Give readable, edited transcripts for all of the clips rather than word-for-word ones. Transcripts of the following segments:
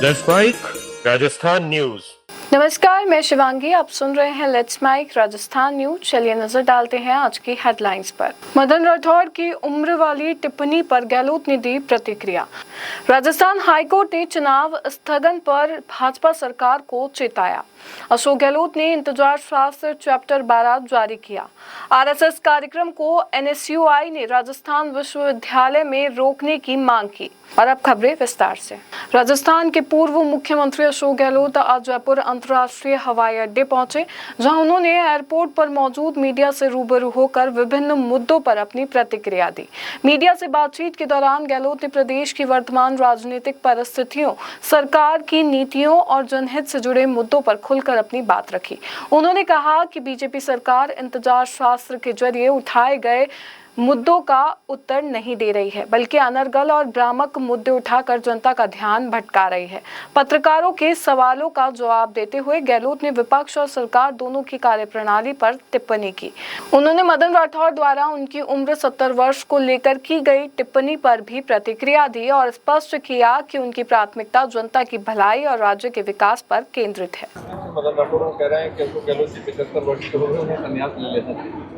Let's mic Rajasthan news. नमस्कार, मैं शिवांगी। आप सुन रहे हैं लेट्स माइक राजस्थान न्यूज। चलिए नजर डालते हैं आज की हेडलाइंस पर। मदन राठौड़ की उम्र वाली टिप्पणी पर गहलोत ने दी प्रतिक्रिया। राजस्थान हाईकोर्ट ने चुनाव स्थगन पर भाजपा सरकार को चेताया। अशोक गहलोत ने इंतजार शास्त्र चैप्टर 12 जारी किया। आरएसएस कार्यक्रम को एनएसयूआई ने राजस्थान विश्वविद्यालय में रोकने की मांग की। और अब खबरें विस्तार से। राजस्थान के पूर्व मुख्यमंत्री अशोक गहलोत आज जयपुर अंतर्राष्ट्रीय हवाई अड्डे पहुंचे, जहां उन्होंने एयरपोर्ट पर मौजूद मीडिया से रूबरू होकर विभिन्न मुद्दों पर अपनी प्रतिक्रिया दी। मीडिया से बातचीत के दौरान गहलोत ने प्रदेश की वर्तमान राजनीतिक परिस्थितियों, सरकार की नीतियों और जनहित से जुड़े मुद्दों पर खुलकर अपनी बात रखी। उन्होंने कहा कि बीजेपी सरकार इंतजार शास्त्र के जरिए उठाए गए मुद्दों का उत्तर नहीं दे रही है, बल्कि अनर्गल और भ्रामक मुद्दे उठाकर जनता का ध्यान भटका रही है। पत्रकारों के सवालों का जवाब देते हुए गहलोत ने विपक्ष और सरकार दोनों की कार्यप्रणाली पर टिप्पणी की। उन्होंने मदन राठौड़ द्वारा उनकी उम्र 70 वर्ष को लेकर की गई टिप्पणी पर भी प्रतिक्रिया दी और स्पष्ट किया कि उनकी प्राथमिकता जनता की भलाई और राज्य के विकास पर केंद्रित है। मदन राठौड़ कह रहे हैं कि अशोक गहलोत जी 75 वर्ष के हो गए, उन्हें संन्यास ले लेना चाहिए।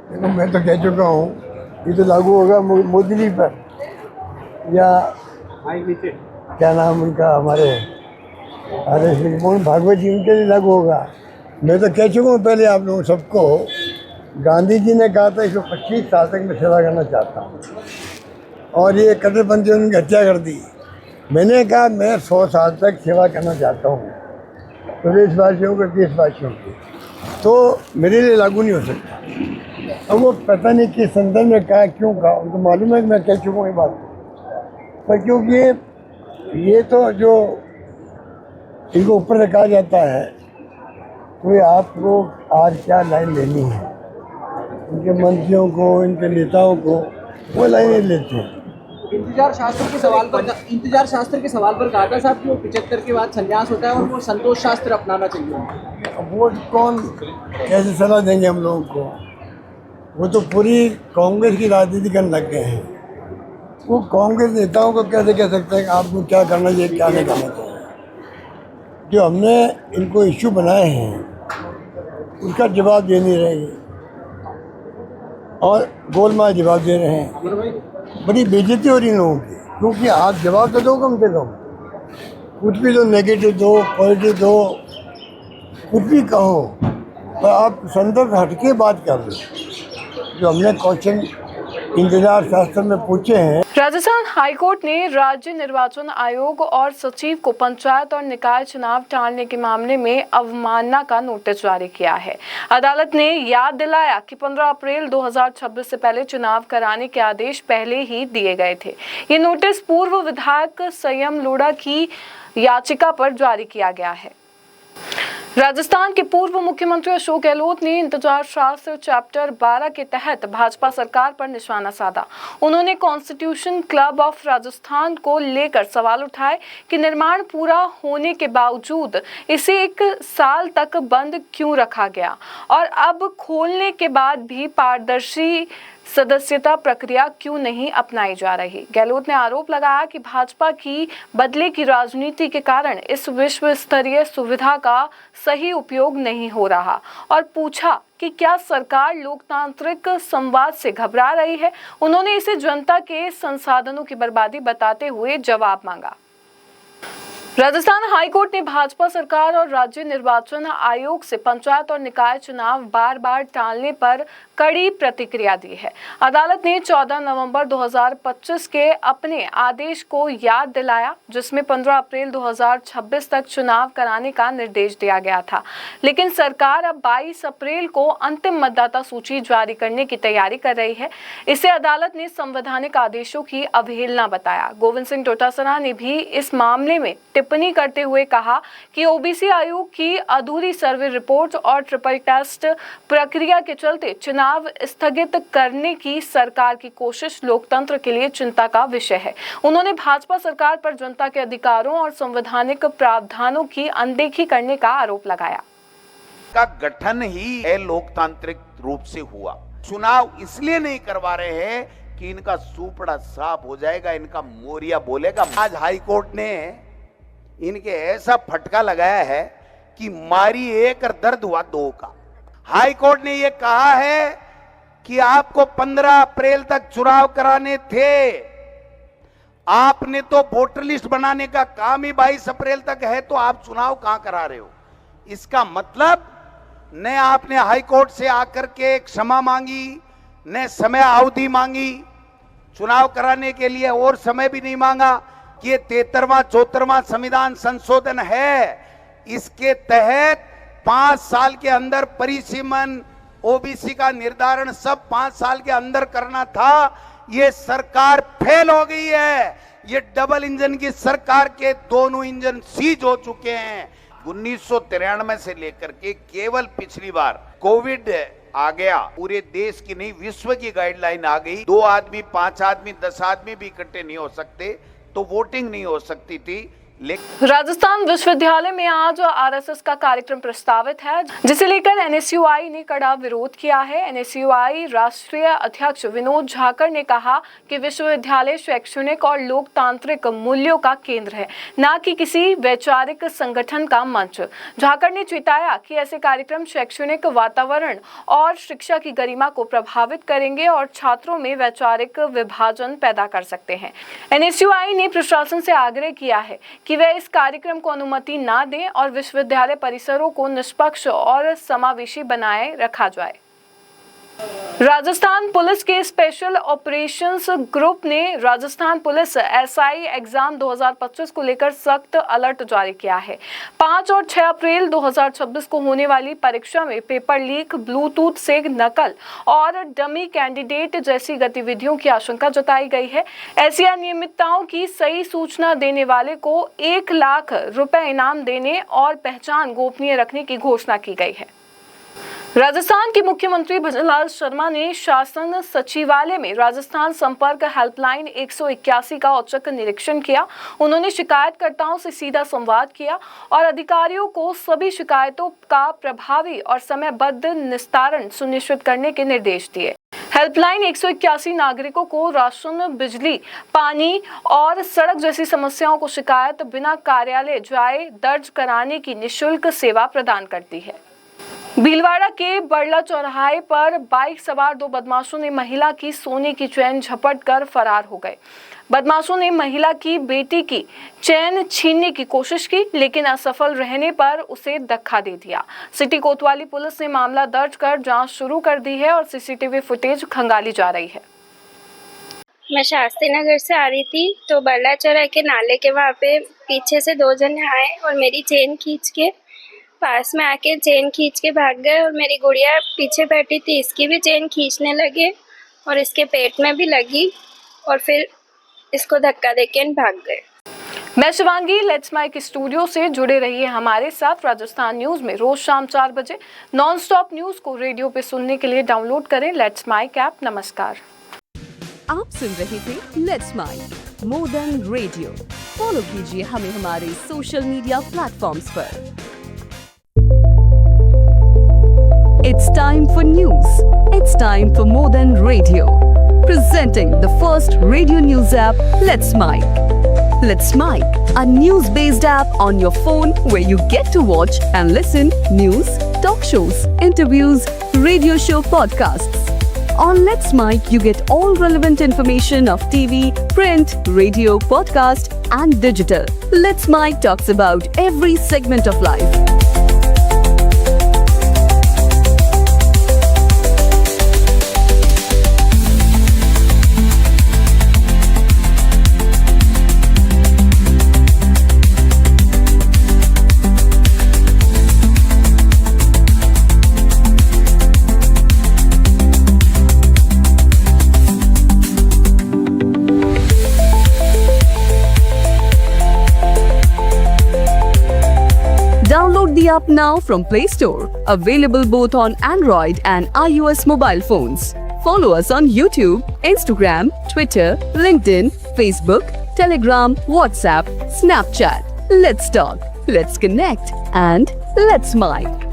देखो, मैं तो कह चुका हूँ, ये तो लागू होगा मोदी जी पर, या क्या नाम उनका, हमारे मोहन भागवत जी, उनके लिए लागू होगा। मैं तो कह चुका हूँ पहले आप लोगों सबको, गांधी जी ने कहा था 125 साल तक मैं सेवा करना चाहता हूँ, और ये कट्टरपंथी उनकी हत्या कर दी। मैंने कहा मैं 100 साल तक सेवा करना चाहता हूँ प्रदेशवासियों को, देशवासियों की, तो मेरे लिए लागू नहीं हो सकता। अब वो पता नहीं किस संदर्भ में कहा, क्यों कहा, उनको मालूम है कि मैं कह चुका हूँ ये बात, पर क्योंकि ये तो जो इनको ऊपर से कहा जाता है, तो ये आपको आज क्या लाइन लेनी है, उनके मंत्रियों को, इनके नेताओं को वो लाइन लेते हैं। इंतजार शास्त्र के सवाल पर कहा था साहब कि वो 75 के बाद संन्यास होता है और वो संतोष शास्त्र अपनाना चाहिए। अब वो कौन कैसे सलाह देंगे हम लोगों को? वो तो पूरी कांग्रेस की राजनीति करने लग गए हैं। वो कांग्रेस नेताओं को कैसे कह सकते हैं कि आपको क्या करना चाहिए, क्या नहीं करना चाहिए? जो हमने इनको इश्यू बनाए हैं उसका जवाब दे नहीं रहे और गोलमाल जवाब दे रहे हैं। बड़ी बेइज्जती हो रही है लोगों की, क्योंकि आप जवाब तो दो कम से कम, कुछ भी दो, नेगेटिव दो, पॉजिटिव दो, कुछ भी कहो, पर आप संदर्भ हटके बात कर रहे हो। जो हमने क्वेश्चन इंतजार शास्त्र में पूछे हैं। राजस्थान हाईकोर्ट ने राज्य निर्वाचन आयोग और सचिव को पंचायत और निकाय चुनाव टालने के मामले में अवमानना का नोटिस जारी किया है। अदालत ने याद दिलाया कि 15 अप्रैल 2026 से पहले चुनाव कराने के आदेश पहले ही दिए गए थे। ये नोटिस पूर्व विधायक संयम लोढ़ा की याचिका पर जारी किया गया है। राजस्थान के पूर्व मुख्यमंत्री अशोक गहलोत ने इंतजार शास्त्र चैप्टर 12 के तहत भाजपा सरकार पर निशाना साधा। उन्होंने कॉन्स्टिट्यूशन क्लब ऑफ राजस्थान को लेकर सवाल उठाए कि निर्माण पूरा होने के बावजूद इसे 1 साल तक बंद क्यों रखा गया और अब खोलने के बाद भी पारदर्शी सदस्यता प्रक्रिया क्यों नहीं अपनाई जा रही। गहलोत ने आरोप लगाया कि भाजपा की बदले की राजनीति के कारण इस विश्व स्तरीय सुविधा का सही उपयोग नहीं हो रहा और पूछा कि क्या सरकार लोकतांत्रिक संवाद से घबरा रही है। उन्होंने इसे जनता के संसाधनों की बर्बादी बताते हुए जवाब मांगा। राजस्थान हाईकोर्ट ने भाजपा सरकार और राज्य निर्वाचन आयोग से पंचायत और निकाय चुनाव बार बार टालने पर कड़ी प्रतिक्रिया दी है। अदालत ने 14 नवंबर 2025 के अपने आदेश को याद दिलाया, जिसमें 15 अप्रैल 2026 तक चुनाव कराने का निर्देश दिया गया था, लेकिन सरकार अब 22 अप्रैल को अंतिम मतदाता सूची जारी करने की तैयारी कर रही है। इसे अदालत ने संवैधानिक आदेशों की अवहेलना बताया। गोविंद सिंह डोटासरा ने भी इस मामले में टिप्पणी करते हुए कहा कि ओबीसी आयोग की अधूरी सर्वे रिपोर्ट और ट्रिपल टेस्ट प्रक्रिया के चलते चुनाव स्थगित करने की सरकार की कोशिश लोकतंत्र के लिए चिंता का विषय है। उन्होंने भाजपा सरकार पर जनता के अधिकारों और संवैधानिक प्रावधानों की अनदेखी करने का आरोप लगाया। का गठन ही लोकतांत्रिक रूप से हुआ। चुनाव इसलिए नहीं करवा रहे हैं कि इनका सूपड़ा साफ हो जाएगा, इनका मोरिया बोलेगा। आज हाई कोर्ट ने इनके ऐसा फटका लगाया है कि मारी एक और दर्द हुआ दो का। हाई कोर्ट ने यह कहा है कि आपको 15 अप्रैल तक चुनाव कराने थे, आपने तो वोटर लिस्ट बनाने का काम ही 22 अप्रैल तक है, तो आप चुनाव कहां करा रहे हो? इसका मतलब न आपने हाई कोर्ट से आकर के क्षमा मांगी, न समय अवधि मांगी चुनाव कराने के लिए, और समय भी नहीं मांगा कि ये 73वां 74वां संविधान संशोधन है, इसके तहत 5 साल के अंदर परिसीमन ओबीसी का निर्धारण सब 5 साल के अंदर करना था। ये सरकार फेल हो गई है। ये डबल इंजन की सरकार के दोनों इंजन सीज हो चुके हैं। 1993 से लेकर के केवल पिछली बार कोविड आ गया, पूरे देश की नहीं विश्व की गाइडलाइन आ गई, 2 आदमी 5 आदमी 10 आदमी भी इकट्ठे नहीं हो सकते, तो वोटिंग नहीं हो सकती थी। राजस्थान विश्वविद्यालय में आज आरएसएस का कार्यक्रम प्रस्तावित है, जिसे लेकर एनएसयूआई ने कड़ा विरोध किया है। एनएसयूआई राष्ट्रीय अध्यक्ष विनोद झाकर ने कहा कि विश्वविद्यालय शैक्षणिक और लोकतांत्रिक मूल्यों का केंद्र है, न कि किसी वैचारिक संगठन का मंच। झाकर ने चेताया कि ऐसे कार्यक्रम शैक्षणिक वातावरण और शिक्षा की गरिमा को प्रभावित करेंगे और छात्रों में वैचारिक विभाजन पैदा कर सकते हैं। एनएसयूआई ने प्रशासन से आग्रह किया है कि वे इस कार्यक्रम को अनुमति ना दें और विश्वविद्यालय परिसरों को निष्पक्ष और समावेशी बनाए रखा जाए। राजस्थान पुलिस के स्पेशल ऑपरेशंस ग्रुप ने राजस्थान पुलिस एसआई एग्जाम 2025 को लेकर सख्त अलर्ट जारी किया है। 5 और 6 अप्रैल 2026 को होने वाली परीक्षा में पेपर लीक, ब्लूटूथ से नकल और डमी कैंडिडेट जैसी गतिविधियों की आशंका जताई गई है। ऐसी अनियमितताओं की सही सूचना देने वाले को 1 लाख रुपए इनाम देने और पहचान गोपनीय रखने की घोषणा की गई है। राजस्थान के मुख्यमंत्री भजनलाल शर्मा ने शासन सचिवालय में राजस्थान संपर्क हेल्पलाइन 181 का औचक निरीक्षण किया। उन्होंने शिकायतकर्ताओं से सीधा संवाद किया और अधिकारियों को सभी शिकायतों का प्रभावी और समयबद्ध निस्तारण सुनिश्चित करने के निर्देश दिए। हेल्पलाइन 181 नागरिकों को राशन, बिजली, पानी और सड़क जैसी समस्याओं को शिकायत बिना कार्यालय जाए दर्ज कराने की निःशुल्क सेवा प्रदान करती है। भीलवाड़ा के बड़ला चौराहे पर बाइक सवार 2 बदमाशों ने महिला की सोने की चेन झपट कर फरार हो गए। बदमाशों ने महिला की बेटी की चेन छीनने की कोशिश की, लेकिन असफल रहने पर उसे धक्का दे दिया। सिटी कोतवाली पुलिस ने मामला दर्ज कर जांच शुरू कर दी है और सीसीटीवी फुटेज खंगाली जा रही है। मैं शास्त्री नगर से आ रही थी तो बड़ला चौराहे के नाले के वहाँ पे पीछे से 2 जने आए और मेरी चेन खींच के पास में आके चेन खींच के भाग गए और मेरी गुड़िया पीछे बैठी थी, इसकी भी चेन खींचने लगे और इसके पेट में भी लगी और फिर इसको धक्का देके भाग गए। मैं शिवांगी लेट्स माइक स्टूडियो से जुड़े रहिए हमारे साथ। राजस्थान न्यूज में रोज शाम 4 बजे नॉन स्टॉप न्यूज को रेडियो पे सुनने के लिए डाउनलोड करें लेट्स माइक ऐप। नमस्कार। आप सुन रहे थे let's mike more than radio. Follow कीजिए हमें हमारे सोशल मीडिया प्लेटफॉर्म्स पर। It's time for news. It's time for more than radio. Presenting the first radio news app, Let's Mic. Let's Mic, a news-based app on your phone where you get to watch and listen news, talk shows, interviews, radio show podcasts. On Let's Mic, you get all relevant information of TV, print, radio, podcast, and digital. Let's Mic talks about every segment of life. Download the app now from Play Store. Available both on Android and iOS mobile phones. Follow us on YouTube, Instagram, Twitter, LinkedIn, Facebook, Telegram, WhatsApp, Snapchat. Let's talk, let's connect, and let's mic.